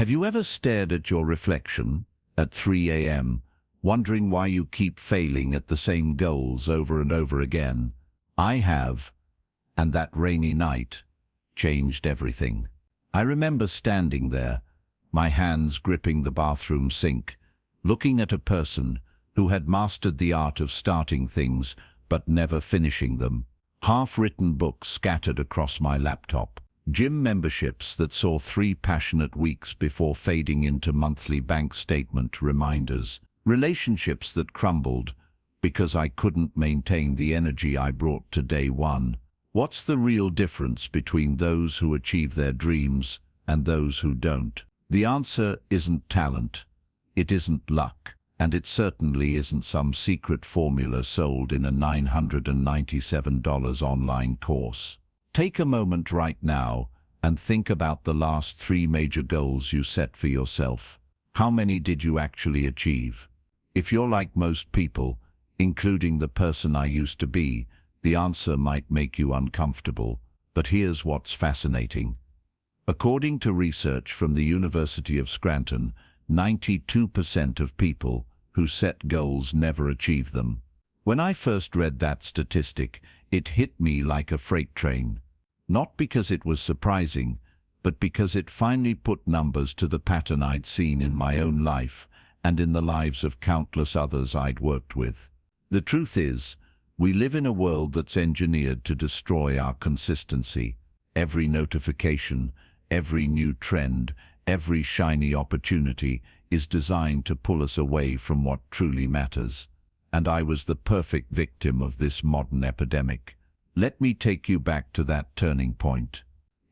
Have you ever stared at your reflection at 3 a.m., wondering why you keep failing at the same goals over and over again? I have, and that rainy night changed everything. I remember standing there, my hands gripping the bathroom sink, looking at a person who had mastered the art of starting things but never finishing them. Half-written books scattered across my laptop. Gym memberships that saw 3 passionate weeks before fading into monthly bank statement reminders. Relationships that crumbled because I couldn't maintain the energy I brought to day one. What's the real difference between those who achieve their dreams and those who don't? The answer isn't talent, it isn't luck, and it certainly isn't some secret formula sold in a $997 online course. Take a moment right now and think about the last 3 major goals you set for yourself. How many did you actually achieve? If you're like most people, including the person I used to be, the answer might make you uncomfortable. But here's what's fascinating. According to research from the University of Scranton, 92% of people who set goals never achieve them. When I first read that statistic, it hit me like a freight train. Not because it was surprising, but because it finally put numbers to the pattern I'd seen in my own life and in the lives of countless others I'd worked with. The truth is, we live in a world that's engineered to destroy our consistency. Every notification, every new trend, every shiny opportunity is designed to pull us away from what truly matters. And I was the perfect victim of this modern epidemic. Let me take you back to that turning point.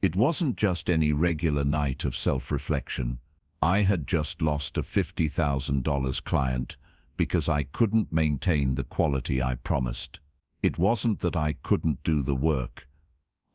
It wasn't just any regular night of self-reflection. I had just lost a $50,000 client because I couldn't maintain the quality I promised. It wasn't that I couldn't do the work.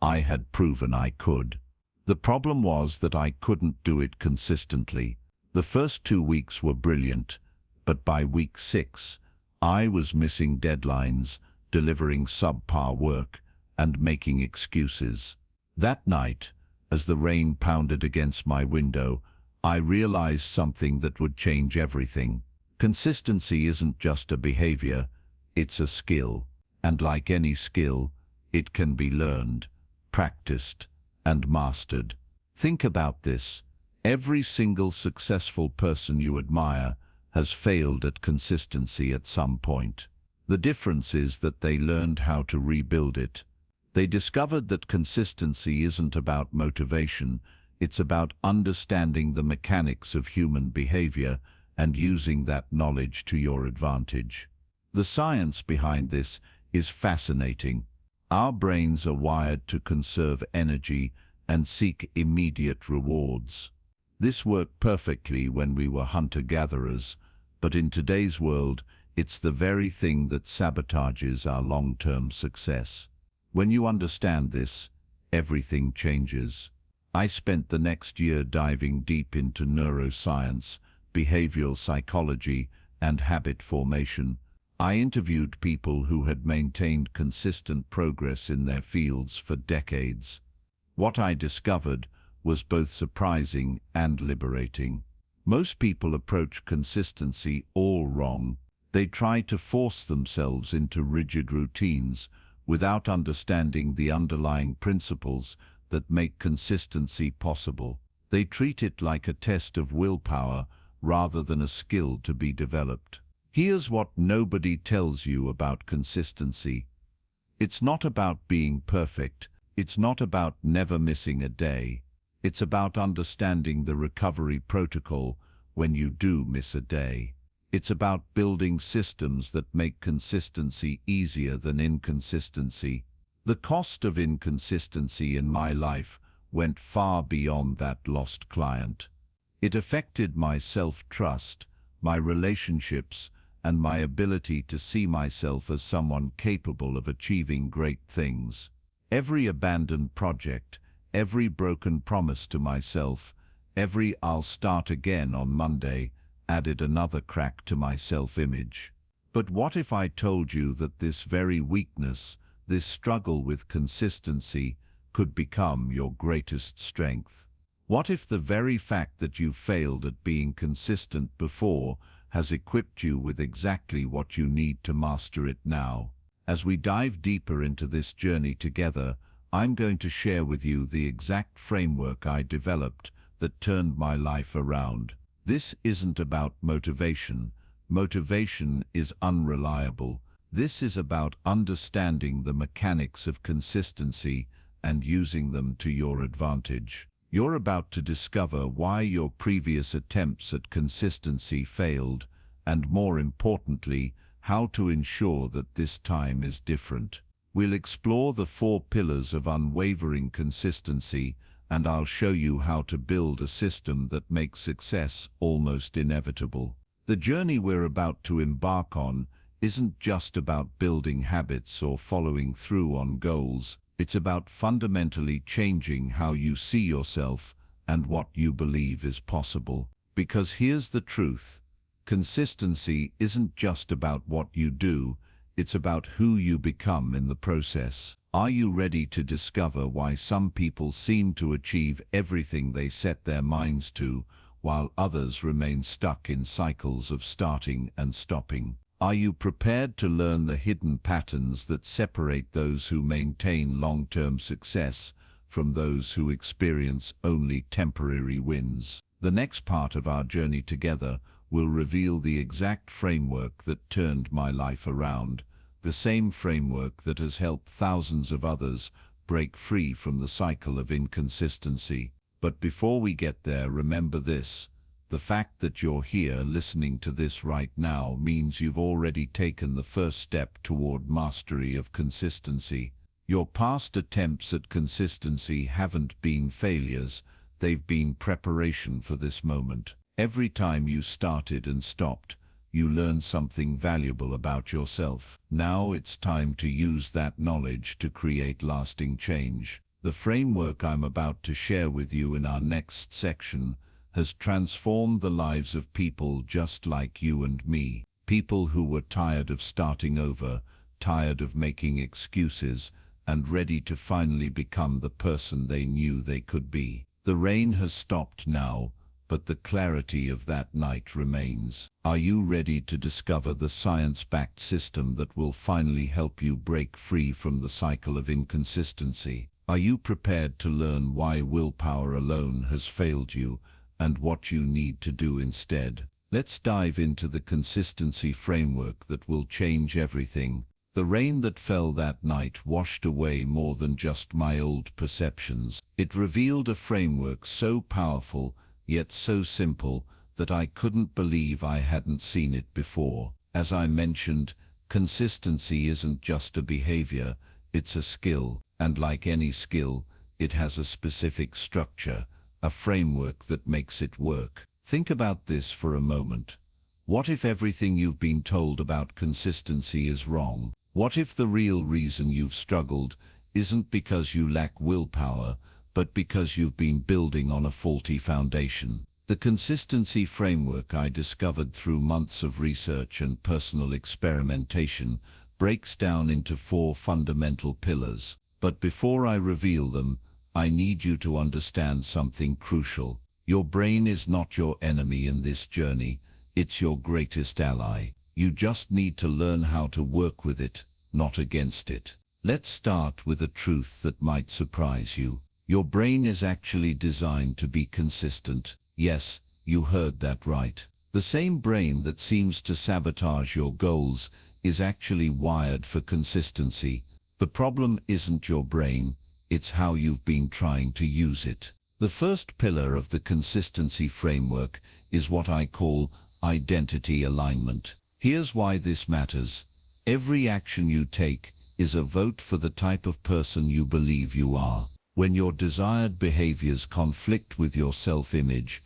I had proven I could. The problem was that I couldn't do it consistently. The first 2 weeks were brilliant, but by week 6, I was missing deadlines, delivering subpar work, and making excuses. That night, as the rain pounded against my window, I realized something that would change everything. Consistency isn't just a behavior, it's a skill. And like any skill, it can be learned, practiced, and mastered. Think about this. Every single successful person you admire has failed at consistency at some point. The difference is that they learned how to rebuild it. They discovered that consistency isn't about motivation, it's about understanding the mechanics of human behavior and using that knowledge to your advantage. The science behind this is fascinating. Our brains are wired to conserve energy and seek immediate rewards. This worked perfectly when we were hunter-gatherers, but in today's world, it's the very thing that sabotages our long-term success. When you understand this, everything changes. I spent the next year diving deep into neuroscience, behavioral psychology, and habit formation. I interviewed people who had maintained consistent progress in their fields for decades. What I discovered was both surprising and liberating. Most people approach consistency all wrong. They try to force themselves into rigid routines without understanding the underlying principles that make consistency possible. They treat it like a test of willpower rather than a skill to be developed. Here's what nobody tells you about consistency. It's not about being perfect. It's not about never missing a day. It's about understanding the recovery protocol when you do miss a day. It's about building systems that make consistency easier than inconsistency. The cost of inconsistency in my life went far beyond that lost client. It affected my self-trust, my relationships, and my ability to see myself as someone capable of achieving great things. Every abandoned project, every broken promise to myself, every "I'll start again on Monday" added another crack to my self-image. But what if I told you that this very weakness, this struggle with consistency, could become your greatest strength? What if the very fact that you failed at being consistent before has equipped you with exactly what you need to master it now? As we dive deeper into this journey together, I'm going to share with you the exact framework I developed that turned my life around. This isn't about motivation. Motivation is unreliable. This is about understanding the mechanics of consistency and using them to your advantage. You're about to discover why your previous attempts at consistency failed, and more importantly, how to ensure that this time is different. We'll explore the 4 pillars of unwavering consistency, and I'll show you how to build a system that makes success almost inevitable. The journey we're about to embark on isn't just about building habits or following through on goals. It's about fundamentally changing how you see yourself and what you believe is possible. Because here's the truth. Consistency isn't just about what you do, it's about who you become in the process. Are you ready to discover why some people seem to achieve everything they set their minds to, while others remain stuck in cycles of starting and stopping? Are you prepared to learn the hidden patterns that separate those who maintain long-term success from those who experience only temporary wins? The next part of our journey together will reveal the exact framework that turned my life around, the same framework that has helped thousands of others break free from the cycle of inconsistency. But before we get there, remember this. The fact that you're here listening to this right now means you've already taken the first step toward mastery of consistency. Your past attempts at consistency haven't been failures, they've been preparation for this moment. Every time you started and stopped, you learned something valuable about yourself. Now it's time to use that knowledge to create lasting change. The framework I'm about to share with you in our next section has transformed the lives of people just like you and me. People who were tired of starting over, tired of making excuses, and ready to finally become the person they knew they could be. The rain has stopped now, but the clarity of that night remains. Are you ready to discover the science-backed system that will finally help you break free from the cycle of inconsistency? Are you prepared to learn why willpower alone has failed you and what you need to do instead? Let's dive into the consistency framework that will change everything. The rain that fell that night washed away more than just my old perceptions. It revealed a framework so powerful, yet so simple, that I couldn't believe I hadn't seen it before. As I mentioned, consistency isn't just a behavior, it's a skill. And like any skill, it has a specific structure, a framework that makes it work. Think about this for a moment. What if everything you've been told about consistency is wrong? What if the real reason you've struggled isn't because you lack willpower, but because you've been building on a faulty foundation? The consistency framework I discovered through months of research and personal experimentation breaks down into 4 fundamental pillars. But before I reveal them, I need you to understand something crucial. Your brain is not your enemy in this journey, it's your greatest ally. You just need to learn how to work with it, not against it. Let's start with a truth that might surprise you. Your brain is actually designed to be consistent. Yes, you heard that right. The same brain that seems to sabotage your goals is actually wired for consistency. The problem isn't your brain, it's how you've been trying to use it. The first pillar of the consistency framework is what I call identity alignment. Here's why this matters. Every action you take is a vote for the type of person you believe you are. When your desired behaviors conflict with your self-image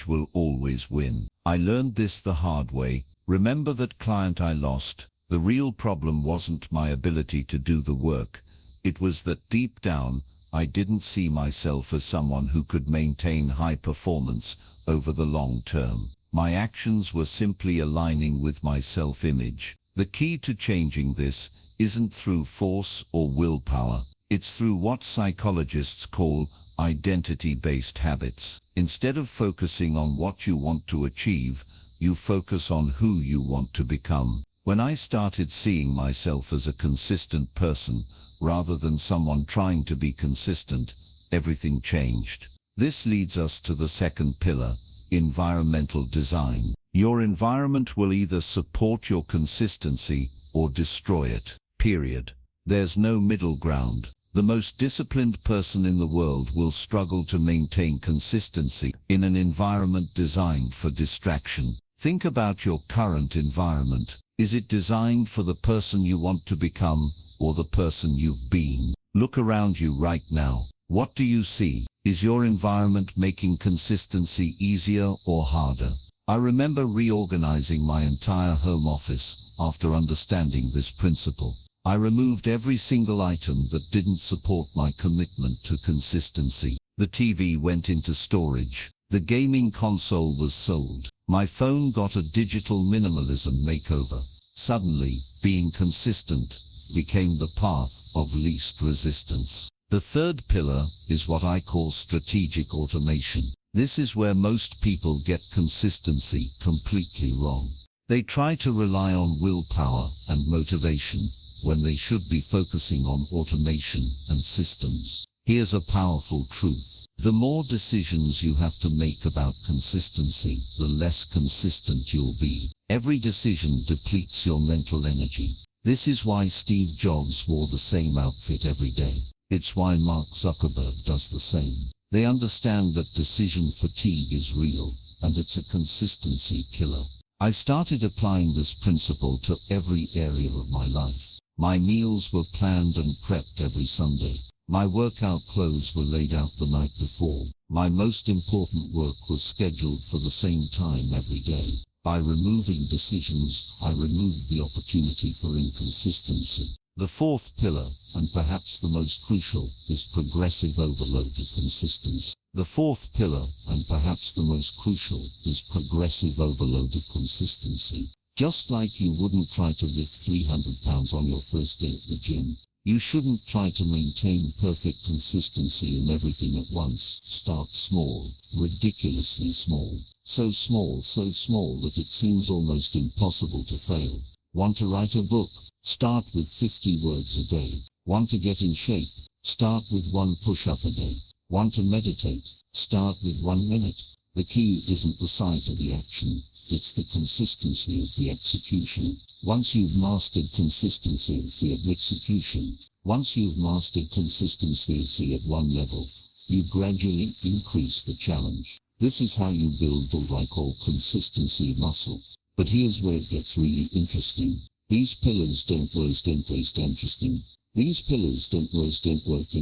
will always win. I learned this the hard way. Remember that client I lost? The real problem wasn't my ability to do the work. It was that deep down, I didn't see myself as someone who could maintain high performance over the long term. My actions were simply aligning with my self-image. The key to changing this isn't through force or willpower. It's through what psychologists call Identity-based habits. Instead of focusing on what you want to achieve, you focus on who you want to become. When I started seeing myself as a consistent person, rather than someone trying to be consistent, everything changed. This leads us to the second pillar, environmental design. Your environment will either support your consistency or destroy it. Period. There's no middle ground. The most disciplined person in the world will struggle to maintain consistency in an environment designed for distraction. Think about your current environment. Is it designed for the person you want to become or the person you've been? Look around you right now. What do you see? Is your environment making consistency easier or harder? I remember reorganizing my entire home office after understanding this principle. I removed every single item that didn't support my commitment to consistency. The TV went into storage. The gaming console was sold. My phone got a digital minimalism makeover. Suddenly, being consistent became the path of least resistance. The third pillar is what I call strategic automation. This is where most people get consistency completely wrong. They try to rely on willpower and motivation when they should be focusing on automation and systems. Here's a powerful truth. The more decisions you have to make about consistency, the less consistent you'll be. Every decision depletes your mental energy. This is why Steve Jobs wore the same outfit every day. It's why Mark Zuckerberg does the same. They understand that decision fatigue is real, and it's a consistency killer. I started applying this principle to every area of my life. My meals were planned and prepped every Sunday. My workout clothes were laid out the night before. My most important work was scheduled for the same time every day. By removing decisions, I removed the opportunity for inconsistency. The fourth pillar, and perhaps the most crucial, is progressive overload of consistency. The fourth pillar, and perhaps the most crucial, is progressive overload of consistency. Just like you wouldn't try to lift 300 pounds on your first day at the gym, you shouldn't try to maintain perfect consistency in everything at once. Start small, ridiculously small. So small that it seems almost impossible to fail. Want to write a book? Start with 50 words a day. Want to get in shape? Start with 1 push-up a day. Want to meditate? Start with 1 minute. The key isn't the size of the action, it's the consistency of the execution. Once you've mastered consistency at execution, once you've mastered consistency at one level, you gradually increase the challenge. This is how you build what I call consistency muscle. But here's where it gets really interesting. These pillars don't work in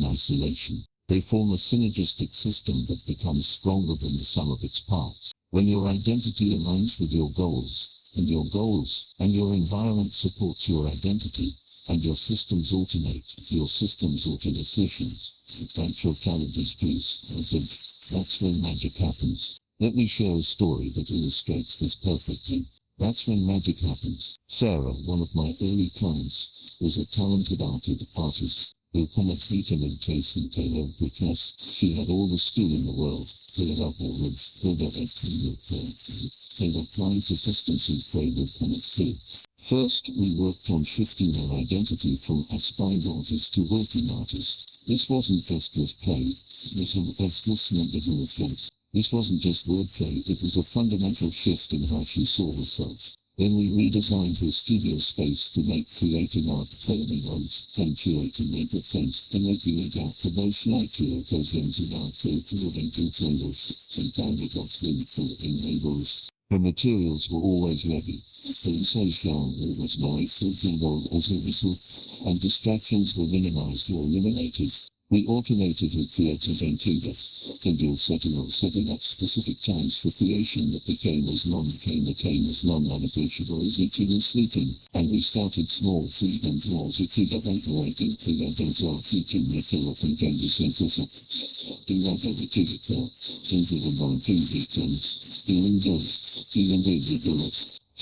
isolation. They form a synergistic system that becomes stronger than the sum of its parts. When your identity aligns with your goals, and your environment supports your identity, and your systems automate decisions, your challenges peace. That's when magic happens. Let me share a story that illustrates this perfectly. That's when magic happens. Sarah, one of my early clients, was a talented artist who cannot beat an impatient tailor because she had all the skill in the world. They were trying consistency framework and its key. First, we worked on shifting her identity from aspiring artist to working artist. This wasn't just wordplay. This wasn't just wordplay, it was a fundamental shift in how she saw herself. Then we redesigned her studio space to make creating art failing roads, and curating make it sense, and making it out for those like those into art and candidates in labels. Her materials were always ready. Was and distractions were minimized or eliminated. We automated her creative setting up specific times for creation that became as non-negotiable as eating and sleeping. And we started small,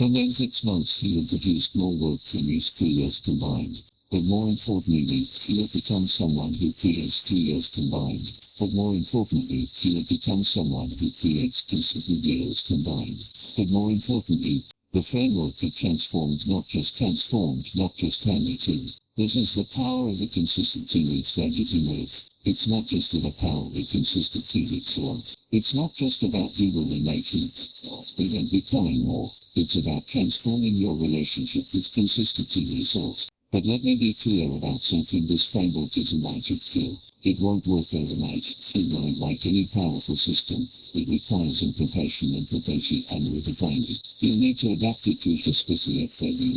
From then 6 months, he had produced more work than these 3 years combined. But more importantly, he had become someone who creates 3 years combined. But more importantly, you will become someone who creates consistent deals combined. But more importantly, the framework that transforms not just clarity. This is the power of the consistency with strategy move. It's not just about power with consistency with sword. It's not just about rejuvenation and becoming more. It's about transforming your relationship with consistency results. But let me be clear about something: this framework is a magic pill. It won't work overnight. It won't like any powerful system. It requires imperfection and redefining. You need to adapt it to the specific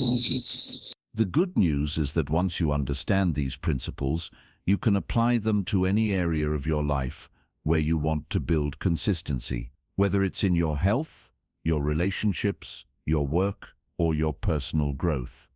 logic. The good news is that once you understand these principles, you can apply them to any area of your life where you want to build consistency, whether it's in your health, your relationships, your work, or your personal growth.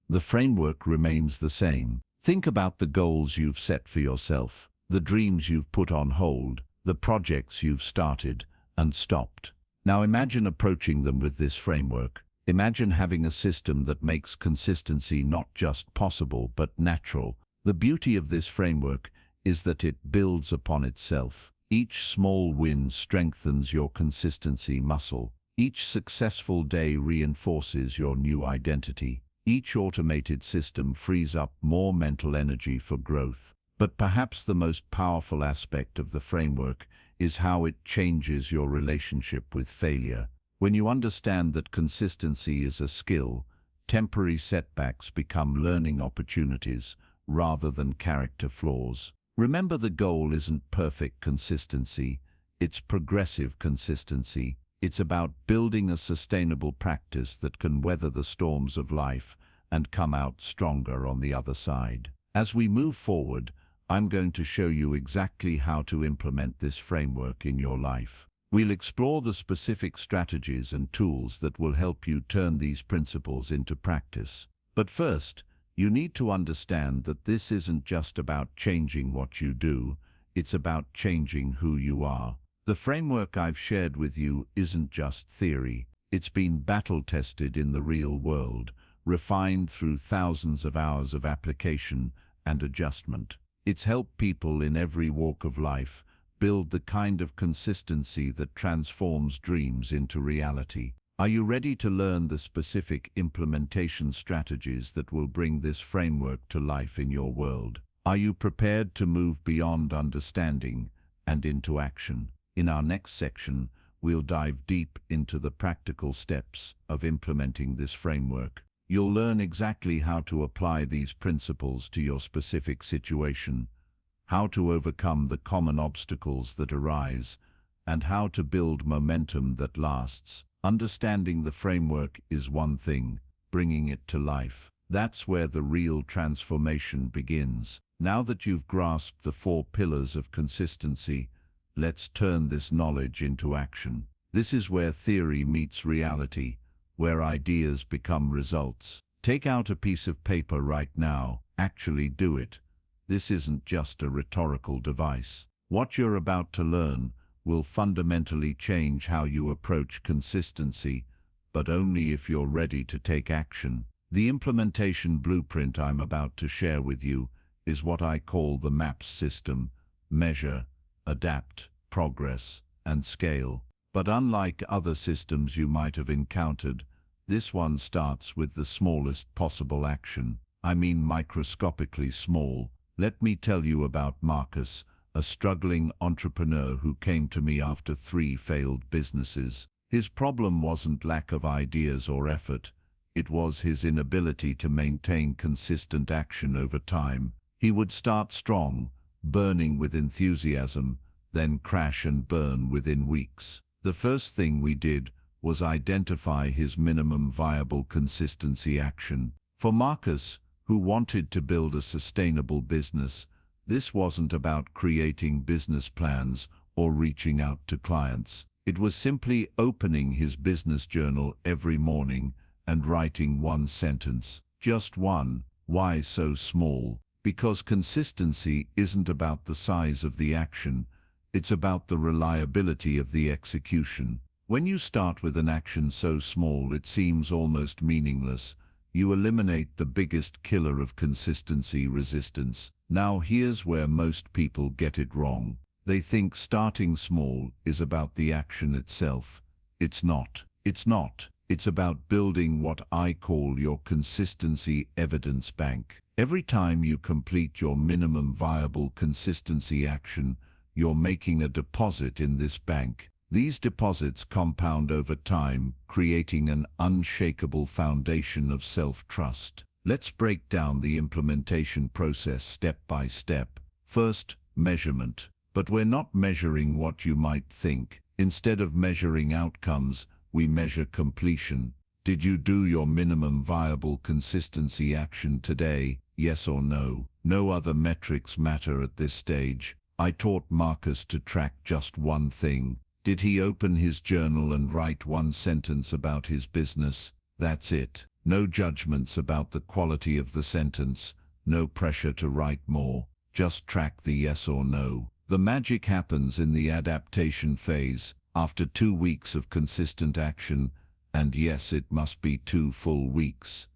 The framework remains the same. Think about the goals you've set for yourself, the dreams you've put on hold, the projects you've started and stopped. Now imagine approaching them with this framework. Imagine having a system that makes consistency not just possible but natural. The beauty of this framework is that it builds upon itself. Each small win strengthens your consistency muscle. Each successful day reinforces your new identity. Each automated system frees up more mental energy for growth. But perhaps the most powerful aspect of the framework is how it changes your relationship with failure. When you understand that consistency is a skill, temporary setbacks become learning opportunities rather than character flaws. Remember, the goal isn't perfect consistency, it's progressive consistency. It's about building a sustainable practice that can weather the storms of life and come out stronger on the other side. As we move forward, I'm going to show you exactly how to implement this framework in your life. We'll explore the specific strategies and tools that will help you turn these principles into practice. But first, you need to understand that this isn't just about changing what you do, it's about changing who you are. The framework I've shared with you isn't just theory. It's been battle-tested in the real world, refined through thousands of hours of application and adjustment. It's helped people in every walk of life build the kind of consistency that transforms dreams into reality. Are you ready to learn the specific implementation strategies that will bring this framework to life in your world? Are you prepared to move beyond understanding and into action? In our next section, we'll dive deep into the practical steps of implementing this framework. You'll learn exactly how to apply these principles to your specific situation, how to overcome the common obstacles that arise, and how to build momentum that lasts. Understanding the framework is one thing, bringing it to life, that's where the real transformation begins. Now that you've grasped the 4 pillars of consistency, let's turn this knowledge into action. This is where theory meets reality, where ideas become results. Take out a piece of paper right now. Actually do it. This isn't just a rhetorical device. What you're about to learn will fundamentally change how you approach consistency, but only if you're ready to take action. The implementation blueprint I'm about to share with you is what I call the MAPS system: measure, adapt, progress, and scale. But unlike other systems you might have encountered, this one starts with the smallest possible action. I mean microscopically small. Let me tell you about Marcus, a struggling entrepreneur who came to me after 3 failed businesses. His problem wasn't lack of ideas or effort. It was his inability to maintain consistent action over time. He would start strong, burning with enthusiasm, then crash and burn within weeks. The first thing we did was identify his minimum viable consistency action. For Marcus, who wanted to build a sustainable business, this wasn't about creating business plans or reaching out to clients. It was simply opening his business journal every morning and writing 1 sentence. Just one. Why so small? Because consistency isn't about the size of the action, it's about the reliability of the execution. When you start with an action so small it seems almost meaningless, you eliminate the biggest killer of consistency: resistance. Now here's where most people get it wrong. They think starting small is about the action itself. It's not. It's not. It's about building what I call your consistency evidence bank. Every time you complete your minimum viable consistency action, you're making a deposit in this bank. These deposits compound over time, creating an unshakable foundation of self-trust. Let's break down the implementation process step by step. First, measurement. But we're not measuring what you might think. Instead of measuring outcomes, we measure completion. Did you do your minimum viable consistency action today? Yes or no? No other metrics matter at this stage. I taught Marcus to track just one thing. Did he open his journal and write one sentence about his business? That's it. No judgments about the quality of the sentence. No pressure to write more. Just track the yes or no. The magic happens in the adaptation phase, after 2 weeks of consistent action, and yes, it must be 2 full weeks.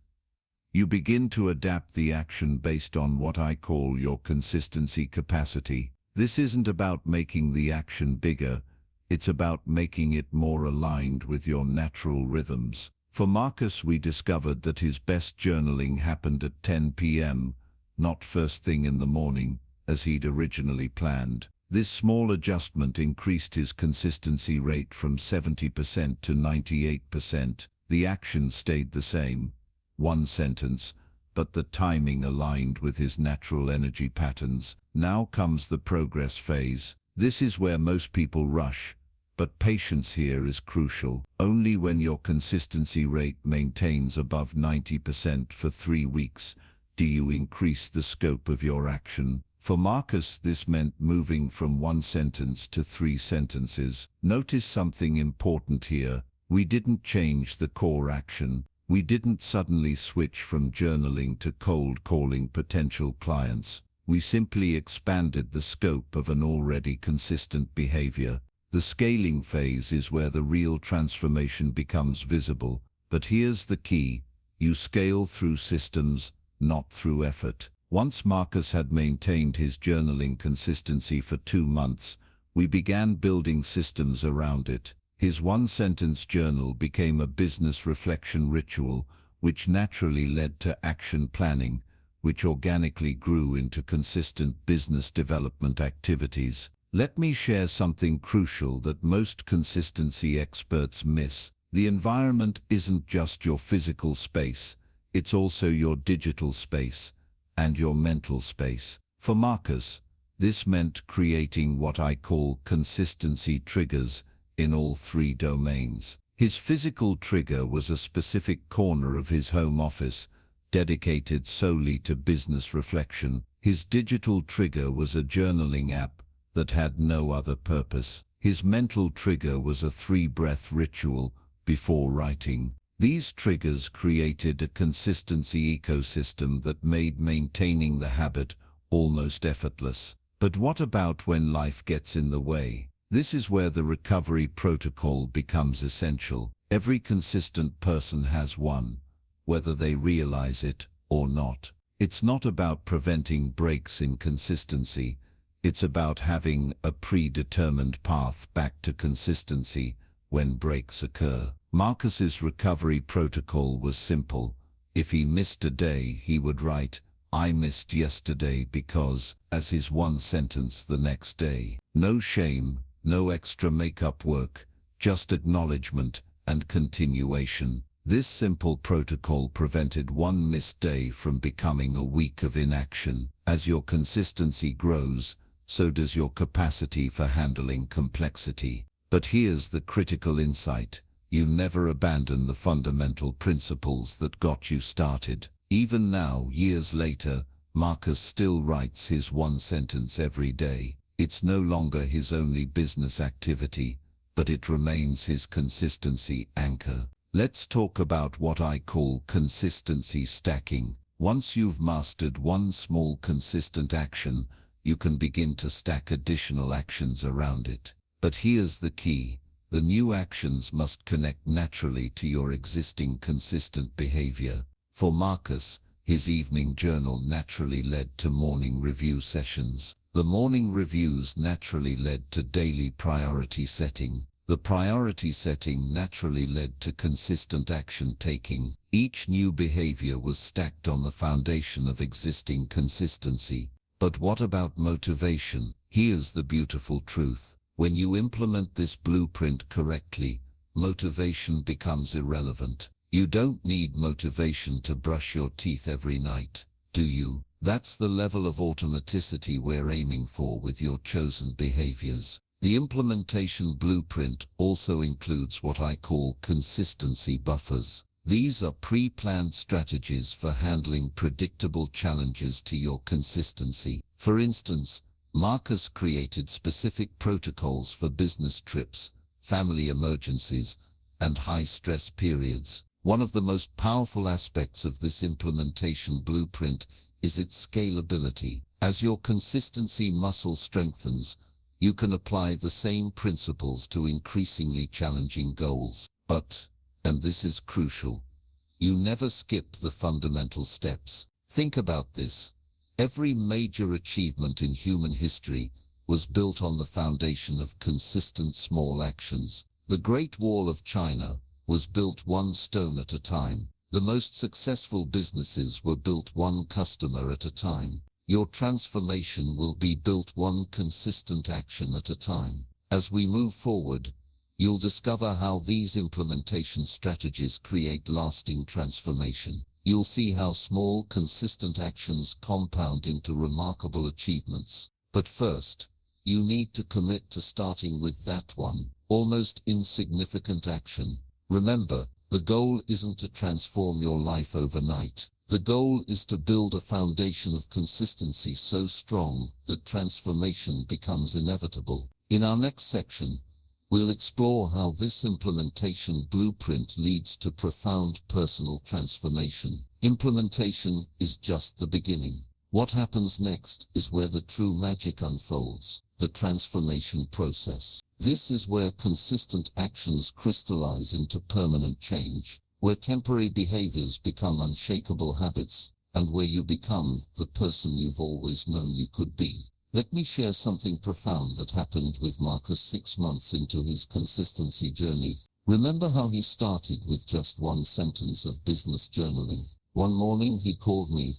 You begin to adapt the action based on what I call your consistency capacity. This isn't about making the action bigger, it's about making it more aligned with your natural rhythms. For Marcus, we discovered that his best journaling happened at 10 p.m., not first thing in the morning, as he'd originally planned. This small adjustment increased his consistency rate from 70% to 98%. The action stayed the same, one sentence, but the timing aligned with his natural energy patterns. Now comes the progress phase. This is where most people rush, but patience here is crucial. Only when your consistency rate maintains above 90% for 3 weeks do you increase the scope of your action. For Marcus, this meant moving from 1 sentence to 3 sentences. Notice something important here. We didn't change the core action. We didn't suddenly switch from journaling to cold calling potential clients. We simply expanded the scope of an already consistent behavior. The scaling phase is where the real transformation becomes visible. But here's the key. You scale through systems, not through effort. Once Marcus had maintained his journaling consistency for 2 months, we began building systems around it. His 1-sentence journal became a business reflection ritual, which naturally led to action planning, which organically grew into consistent business development activities. Let me share something crucial that most consistency experts miss. The environment isn't just your physical space, it's also your digital space and your mental space. For Marcus, this meant creating what I call consistency triggers in all 3 domains. His physical trigger was a specific corner of his home office, dedicated solely to business reflection. His digital trigger was a journaling app that had no other purpose. His mental trigger was a 3-breath ritual before writing. These triggers created a consistency ecosystem that made maintaining the habit almost effortless. But what about when life gets in the way? This is where the recovery protocol becomes essential. Every consistent person has one, whether they realize it or not. It's not about preventing breaks in consistency. It's about having a predetermined path back to consistency when breaks occur. Marcus's recovery protocol was simple. If he missed a day, he would write, "I missed yesterday because," as his 1 sentence the next day. No shame, no extra makeup work, just acknowledgement and continuation. This simple protocol prevented 1 missed day from becoming a week of inaction. As your consistency grows, so does your capacity for handling complexity. But here's the critical insight. You never abandon the fundamental principles that got you started. Even now, years later, Marcus still writes his 1 sentence every day. It's no longer his only business activity, but it remains his consistency anchor. Let's talk about what I call consistency stacking. Once you've mastered 1 small consistent action, you can begin to stack additional actions around it. But here's the key. The new actions must connect naturally to your existing consistent behavior. For Marcus, his evening journal naturally led to morning review sessions. The morning reviews naturally led to daily priority setting. The priority setting naturally led to consistent action taking. Each new behavior was stacked on the foundation of existing consistency. But what about motivation? Here's the beautiful truth. When you implement this blueprint correctly, motivation becomes irrelevant. You don't need motivation to brush your teeth every night, do you? That's the level of automaticity we're aiming for with your chosen behaviors. The implementation blueprint also includes what I call consistency buffers. These are pre-planned strategies for handling predictable challenges to your consistency. For instance, Marcus created specific protocols for business trips, family emergencies, and high-stress periods. One of the most powerful aspects of this implementation blueprint is its scalability. As your consistency muscle strengthens, you can apply the same principles to increasingly challenging goals. But, and this is crucial, you never skip the fundamental steps. Think about this. Every major achievement in human history was built on the foundation of consistent small actions. The Great Wall of China was built one stone at a time. The most successful businesses were built one customer at a time. Your transformation will be built one consistent action at a time. As we move forward, you'll discover how these implementation strategies create lasting transformation. You'll see how small, consistent actions compound into remarkable achievements. But first, you need to commit to starting with that one, almost insignificant action. Remember, the goal isn't to transform your life overnight. The goal is to build a foundation of consistency so strong that transformation becomes inevitable. In our next section, we'll explore how this implementation blueprint leads to profound personal transformation. Implementation is just the beginning. What happens next is where the true magic unfolds, the transformation process. This is where consistent actions crystallize into permanent change, where temporary behaviors become unshakable habits, and where you become the person you've always known you could be. Let me share something profound that happened with Marcus 6 months into his consistency journey. Remember how he started with just one sentence of business journaling? One morning he called me,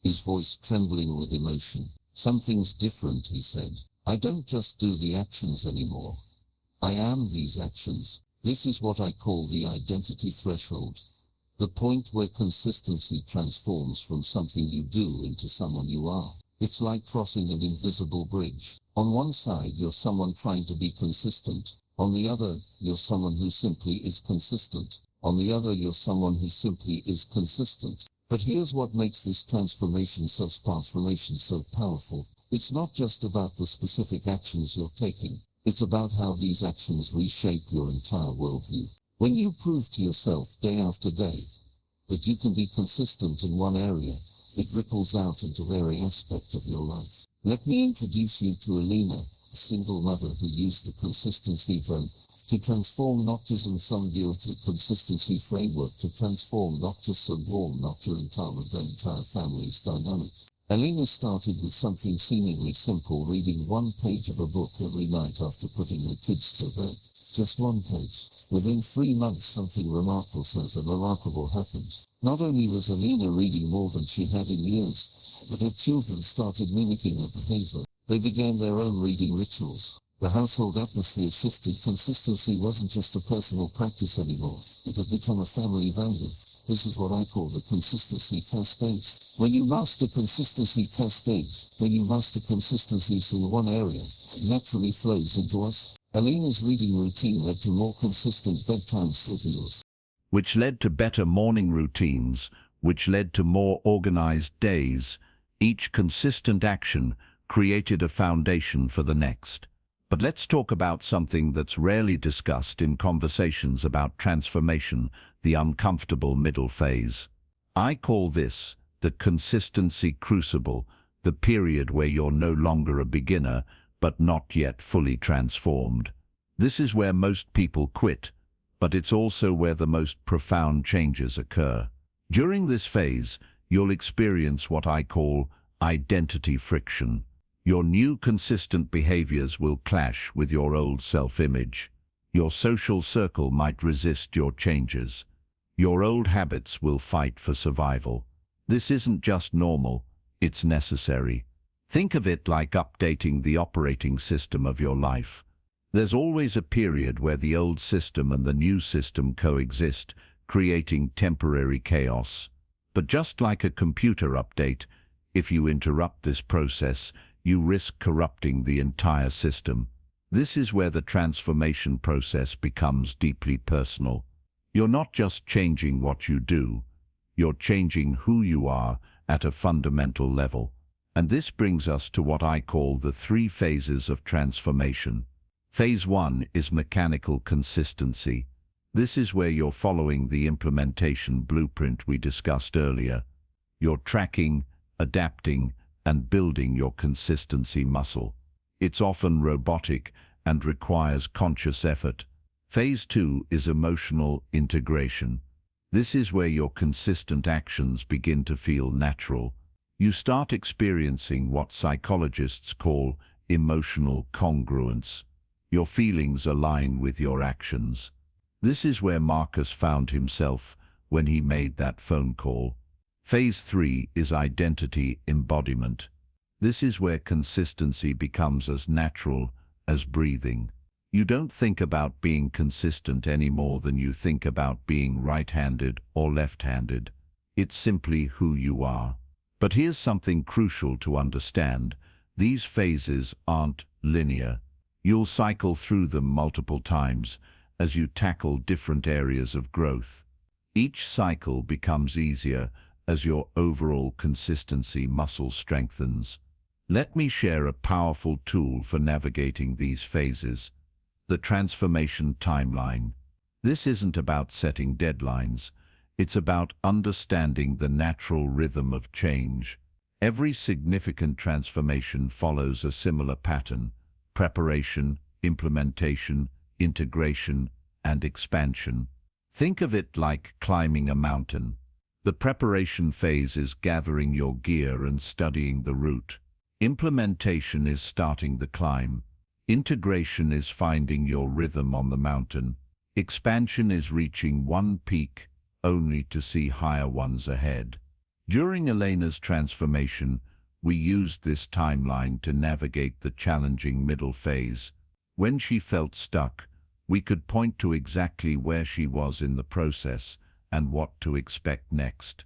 his voice trembling with emotion. "Something's different," he said. "I don't just do the actions anymore. I am these actions." This is what I call the identity threshold. The point where consistency transforms from something you do into someone you are. It's like crossing an invisible bridge. On one side, you're someone trying to be consistent. On the other, you're someone who simply is consistent. On the other, you're someone who simply is consistent. But here's what makes this transformation so powerful. It's not just about the specific actions you're taking. It's about how these actions reshape your entire worldview. When you prove to yourself day after day that you can be consistent in one area, it ripples out into every aspect of your life. Let me introduce you to Alina, a single mother who used the consistency frame to transform not just in some deal to consistency framework to transform not just a warm, not your entire family's dynamic. Alina started with something seemingly simple, reading one page of a book every night after putting her kids to bed. Just one page. Within 3 months, something remarkable happened. Not only was Alina reading more than she had in years, but her children started mimicking her behavior. They began their own reading rituals. The household atmosphere shifted. Consistency wasn't just a personal practice anymore. It had become a family value. This is what I call the consistency cascade. When you master consistency in one area, it naturally flows into us. Alina's reading routine led to more consistent bedtime schedules, which led to better morning routines, which led to more organized days. Each consistent action created a foundation for the next. But let's talk about something that's rarely discussed in conversations about transformation, the uncomfortable middle phase. I call this the consistency crucible, the period where you're no longer a beginner, but not yet fully transformed. This is where most people quit, but it's also where the most profound changes occur. During this phase, you'll experience what I call identity friction. Your new consistent behaviors will clash with your old self-image. Your social circle might resist your changes. Your old habits will fight for survival. This isn't just normal, it's necessary. Think of it like updating the operating system of your life. There's always a period where the old system and the new system coexist, creating temporary chaos. But just like a computer update, if you interrupt this process, you risk corrupting the entire system. This is where the transformation process becomes deeply personal. You're not just changing what you do, you're changing who you are at a fundamental level. And this brings us to what I call the 3 phases of transformation. Phase 1 is mechanical consistency. This is where you're following the implementation blueprint we discussed earlier. You're tracking, adapting, and building your consistency muscle. It's often robotic and requires conscious effort. Phase 2 is emotional integration. This is where your consistent actions begin to feel natural. You start experiencing what psychologists call emotional congruence. Your feelings align with your actions. This is where Marcus found himself when he made that phone call. Phase 3 is identity embodiment. This is where consistency becomes as natural as breathing. You don't think about being consistent any more than you think about being right-handed or left-handed. It's simply who you are. But here's something crucial to understand. These phases aren't linear. You'll cycle through them multiple times as you tackle different areas of growth. Each cycle becomes easier as your overall consistency muscle strengthens. Let me share a powerful tool for navigating these phases: the transformation timeline. This isn't about setting deadlines. It's about understanding the natural rhythm of change. Every significant transformation follows a similar pattern: preparation, implementation, integration, and expansion. Think of it like climbing a mountain. The preparation phase is gathering your gear and studying the route. Implementation is starting the climb. Integration is finding your rhythm on the mountain. Expansion is reaching one peak only to see higher ones ahead. During Elena's transformation, we used this timeline to navigate the challenging middle phase. When she felt stuck, we could point to exactly where she was in the process and what to expect next.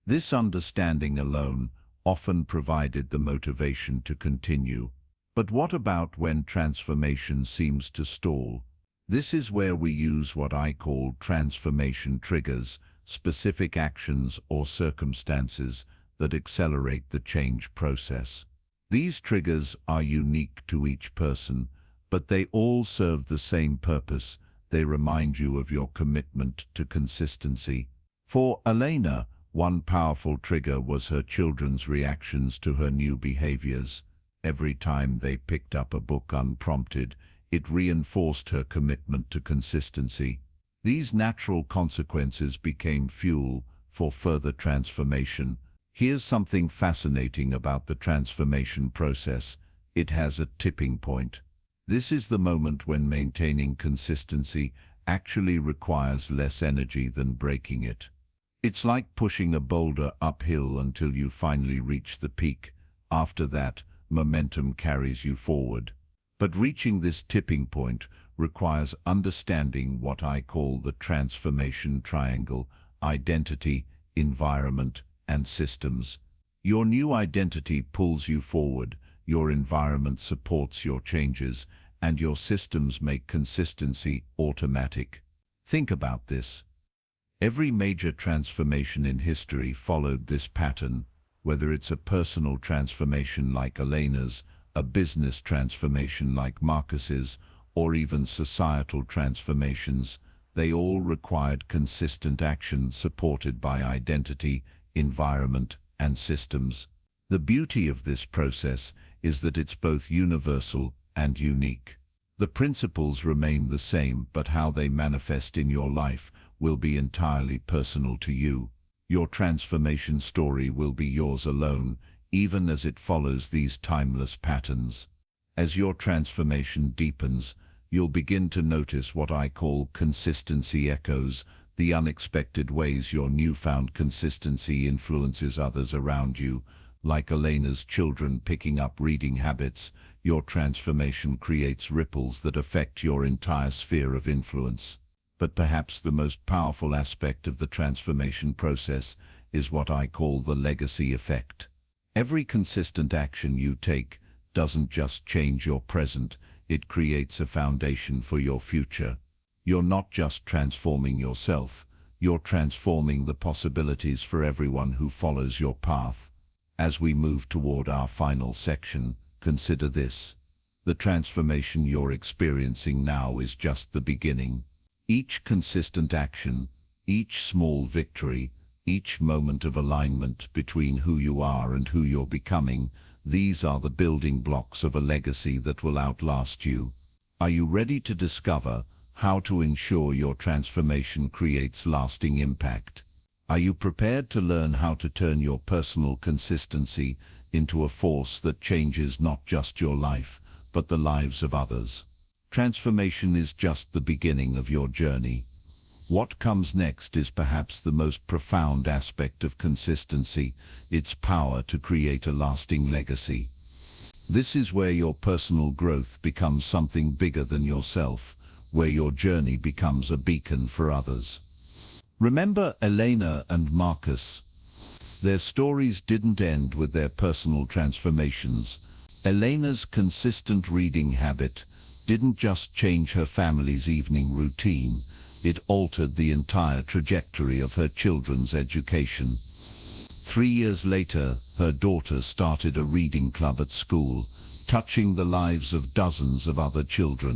This understanding alone often provided the motivation to continue. But what about when transformation seems to stall? This is where we use what I call transformation triggers, specific actions or circumstances that accelerate the change process. These triggers are unique to each person, but they all serve the same purpose. They remind you of your commitment to consistency. For Elena, one powerful trigger was her children's reactions to her new behaviors. Every time they picked up a book unprompted, it reinforced her commitment to consistency. These natural consequences became fuel for further transformation. Here's something fascinating about the transformation process. It has a tipping point. This is the moment when maintaining consistency actually requires less energy than breaking it. It's like pushing a boulder uphill until you finally reach the peak. After that, momentum carries you forward. But reaching this tipping point requires understanding what I call the transformation triangle: identity, environment, and systems. Your new identity pulls you forward, your environment supports your changes, and your systems make consistency automatic. Think about this. Every major transformation in history followed this pattern, whether it's a personal transformation like Elena's, a business transformation like Marcus's, or even societal transformations. They all required consistent action supported by identity, environment, and systems. The beauty of this process is that it's both universal and unique. The principles remain the same, but how they manifest in your life will be entirely personal to you. Your transformation story will be yours alone, even as it follows these timeless patterns. As your transformation deepens, you'll begin to notice what I call consistency echoes, the unexpected ways your newfound consistency influences others around you. Like Elena's children picking up reading habits, your transformation creates ripples that affect your entire sphere of influence. But perhaps the most powerful aspect of the transformation process is what I call the legacy effect. Every consistent action you take doesn't just change your present, it creates a foundation for your future. You're not just transforming yourself, you're transforming the possibilities for everyone who follows your path. As we move toward our final section, consider this. The transformation you're experiencing now is just the beginning. Each consistent action, each small victory, each moment of alignment between who you are and who you're becoming, these are the building blocks of a legacy that will outlast you. Are you ready to discover how to ensure your transformation creates lasting impact? Are you prepared to learn how to turn your personal consistency into a force that changes not just your life, but the lives of others? Transformation is just the beginning of your journey. What comes next is perhaps the most profound aspect of consistency, its power to create a lasting legacy. This is where your personal growth becomes something bigger than yourself, where your journey becomes a beacon for others. Remember Elena and Marcus? Their stories didn't end with their personal transformations. Elena's consistent reading habit didn't just change her family's evening routine, it altered the entire trajectory of her children's education. 3 years later, her daughter started a reading club at school, touching the lives of dozens of other children.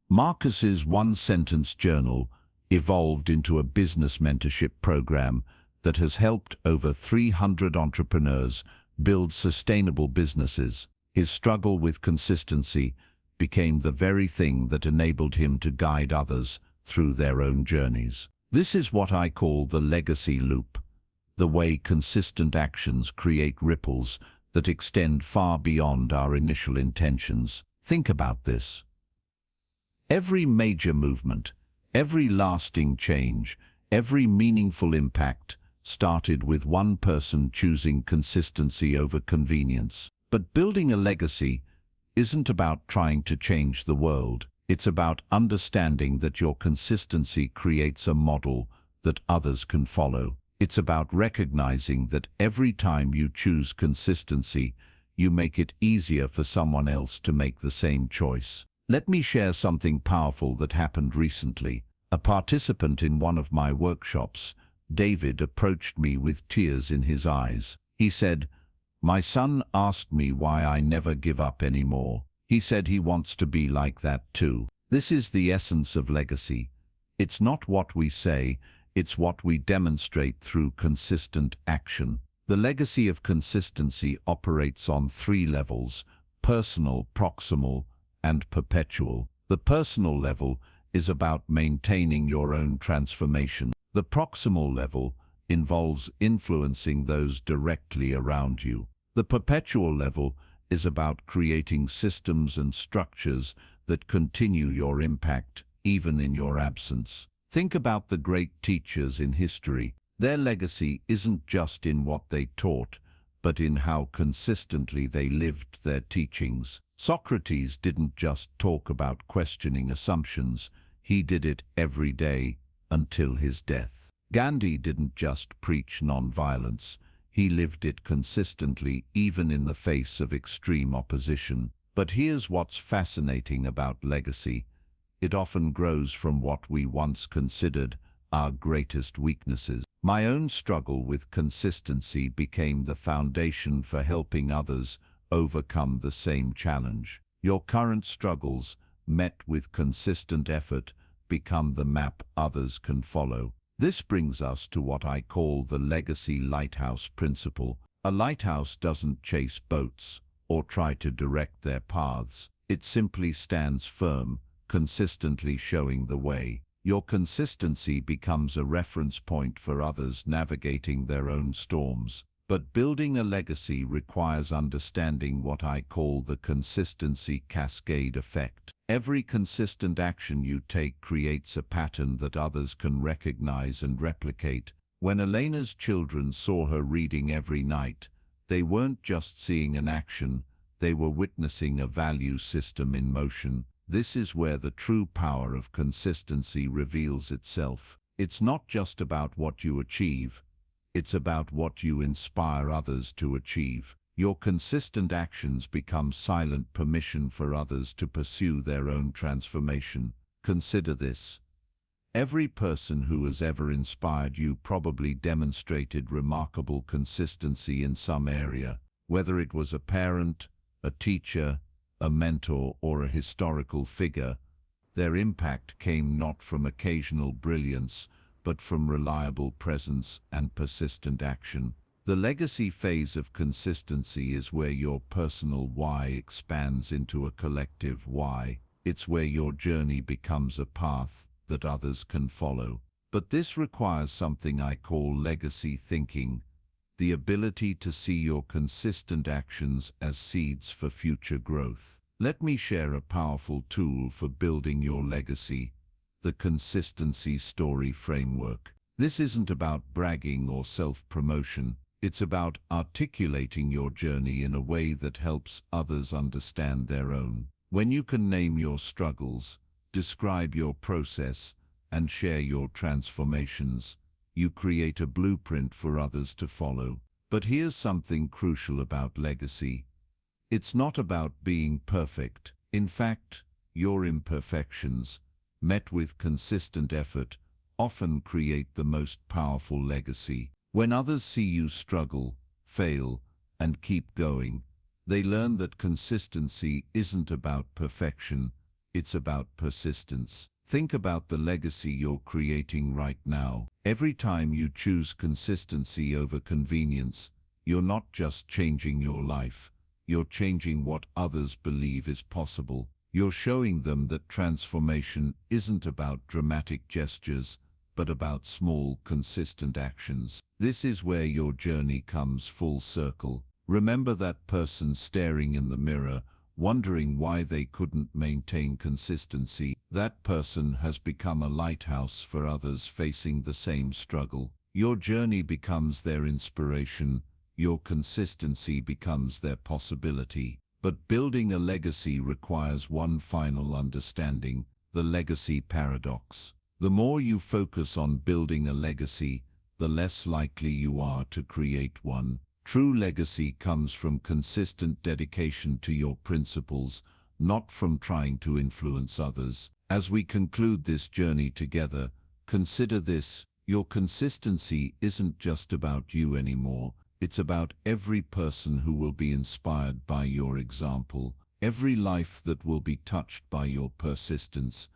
Marcus's one-sentence journal evolved into a business mentorship program that has helped over 300 entrepreneurs build sustainable businesses. His struggle with consistency became the very thing that enabled him to guide others through their own journeys. This is what I call the legacy loop, the way consistent actions create ripples that extend far beyond our initial intentions. Think about this. Every major movement, every lasting change, every meaningful impact started with one person choosing consistency over convenience. But building a legacy isn't about trying to change the world. It's about understanding that your consistency creates a model that others can follow. It's about recognizing that every time you choose consistency, you make it easier for someone else to make the same choice. Let me share something powerful that happened recently. A participant in one of my workshops, David, approached me with tears in his eyes. He said, "My son asked me why I never give up anymore. He said he wants to be like that too." This is the essence of legacy. It's not what we say, it's what we demonstrate through consistent action. The legacy of consistency operates on 3 levels: personal, proximal, and perpetual. The personal level is about maintaining your own transformation. The proximal level involves influencing those directly around you. The perpetual level is about creating systems and structures that continue your impact even in your absence. Think about the great teachers in history. Their legacy isn't just in what they taught, but in how consistently they lived their teachings. Socrates didn't just talk about questioning assumptions, he did it every day until his death. Gandhi didn't just preach nonviolence, he lived it consistently even in the face of extreme opposition. But here's what's fascinating about legacy. It often grows from what we once considered our greatest weaknesses. My own struggle with consistency became the foundation for helping others overcome the same challenge. Your current struggles, met with consistent effort, become the map others can follow. This brings us to what I call the legacy lighthouse principle. A lighthouse doesn't chase boats or try to direct their paths. It simply stands firm, consistently showing the way. Your consistency becomes a reference point for others navigating their own storms. But building a legacy requires understanding what I call the consistency cascade effect. Every consistent action you take creates a pattern that others can recognize and replicate. When Elena's children saw her reading every night, they weren't just seeing an action, they were witnessing a value system in motion. This is where the true power of consistency reveals itself. It's not just about what you achieve, it's about what you inspire others to achieve. Your consistent actions become silent permission for others to pursue their own transformation. Consider this. Every person who has ever inspired you probably demonstrated remarkable consistency in some area, whether it was a parent, a teacher, a mentor, or a historical figure. Their impact came not from occasional brilliance, but from reliable presence and persistent action. The legacy phase of consistency is where your personal why expands into a collective why. It's where your journey becomes a path that others can follow. But this requires something I call legacy thinking, the ability to see your consistent actions as seeds for future growth. Let me share a powerful tool for building your legacy, the consistency story framework. This isn't about bragging or self-promotion. It's about articulating your journey in a way that helps others understand their own. When you can name your struggles, describe your process, and share your transformations, you create a blueprint for others to follow. But here's something crucial about legacy. It's not about being perfect. In fact, your imperfections, met with consistent effort, often create the most powerful legacy. When others see you struggle, fail, and keep going, they learn that consistency isn't about perfection, it's about persistence. Think about the legacy you're creating right now. Every time you choose consistency over convenience, you're not just changing your life, you're changing what others believe is possible. You're showing them that transformation isn't about dramatic gestures, but about small, consistent actions. This is where your journey comes full circle. Remember that person staring in the mirror, wondering why they couldn't maintain consistency. That person has become a lighthouse for others facing the same struggle. Your journey becomes their inspiration, your consistency becomes their possibility. But building a legacy requires one final understanding, the legacy paradox. The more you focus on building a legacy, the less likely you are to create one. True legacy comes from consistent dedication to your principles, not from trying to influence others. As we conclude this journey together, consider this: your consistency isn't just about you anymore. It's about every person who will be inspired by your example, every life that will be touched by your persistence,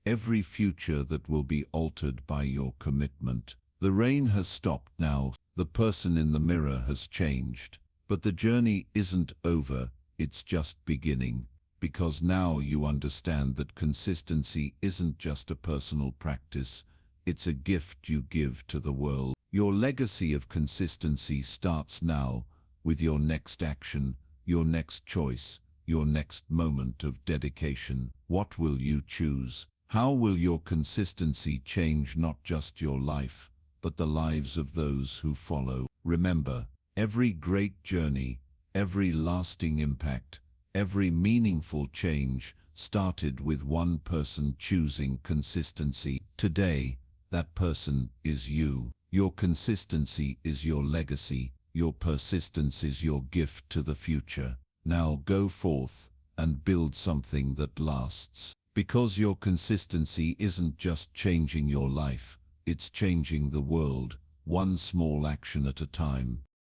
every future that will be altered by your commitment. The rain has stopped now, the person in the mirror has changed. But the journey isn't over, it's just beginning. Because now you understand that consistency isn't just a personal practice, it's a gift you give to the world. Your legacy of consistency starts now, with your next action, your next choice, your next moment of dedication. What will you choose? How will your consistency change not just your life, but the lives of those who follow? Remember, every great journey, every lasting impact, every meaningful change started with one person choosing consistency. Today, that person is you. Your consistency is your legacy. Your persistence is your gift to the future. Now go forth and build something that lasts. Because your consistency isn't just changing your life, it's changing the world, one small action at a time.